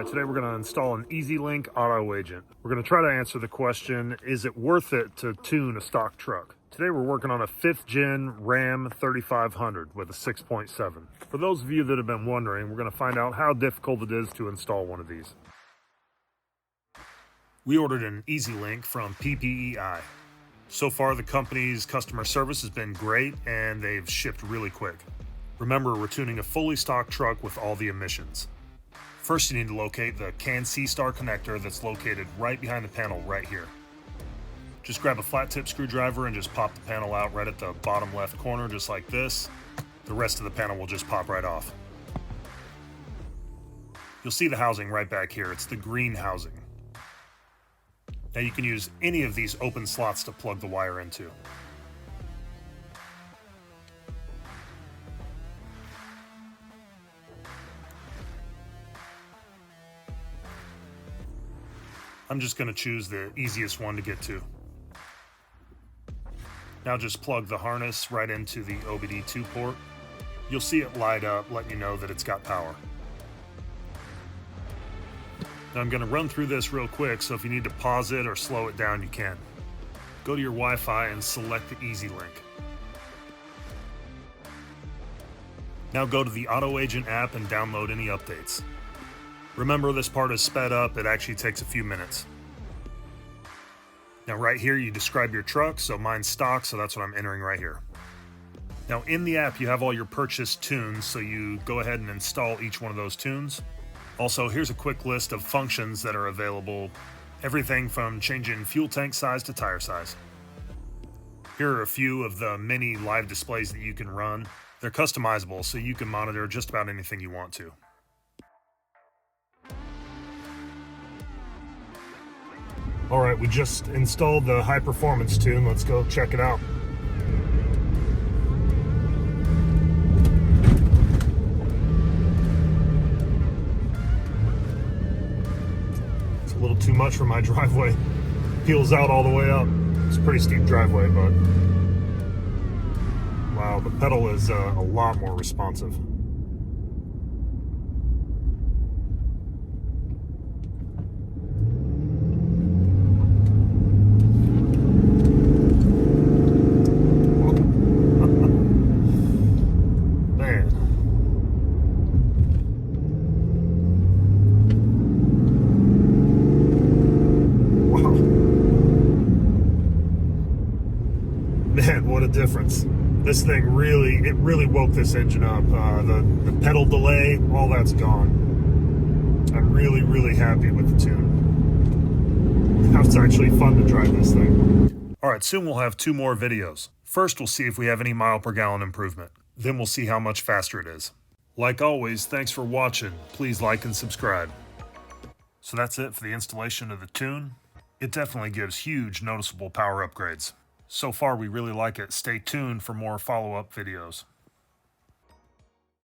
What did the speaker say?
Today we're going to install an EasyLink auto agent. We're going to try to answer the question, is it worth it to tune a stock truck? Today we're working on a 5th gen Ram 3500 with a 6.7. For those of you that have been wondering, we're going to find out how difficult it is to install one of these. We ordered an EasyLink from PPEI. So far the company's customer service has been great and they've shipped really quick. Remember, we're tuning a fully stocked truck with all the emissions. First, you need to locate the CAN C-Star connector that's located right behind the panel right here. Just grab a flat tip screwdriver and just pop the panel out right at the bottom left corner, just like this. The rest of the panel will just pop right off. You'll see the housing right back here. It's the green housing. Now you can use any of these open slots to plug the wire into. I'm just going to choose the easiest one to get to. Now just plug the harness right into the OBD2 port. You'll see it light up, letting you know that it's got power. Now I'm going to run through this real quick, so if you need to pause it or slow it down, you can. Go to your Wi-Fi and select the EasyLink. Now go to the Auto Agent app and download any updates. Remember, this part is sped up. It actually takes a few minutes. Now right here you describe your truck, so mine's stock, so that's what I'm entering right here. Now in the app you have all your purchased tunes, so you go ahead and install each one of those tunes. Also, here's a quick list of functions that are available. Everything from changing fuel tank size to tire size. Here are a few of the many live displays that you can run. They're customizable, so you can monitor just about anything you want to. All right, we just installed the high performance tune. Let's go check it out. It's a little too much for my driveway. Peels out all the way up. It's a pretty steep driveway, but wow, the pedal is a lot more responsive. Man, what a difference. This thing really woke this engine up. The pedal delay, all that's gone. I'm really happy with the tune. Now it's actually fun to drive this thing. All right, soon we'll have 2 more videos. First, we'll see if we have any mile per gallon improvement. Then we'll see how much faster it is. Like always, thanks for watching. Please like and subscribe. So that's it for the installation of the tune. It definitely gives huge noticeable power upgrades. So far, we really like it. Stay tuned for more follow-up videos.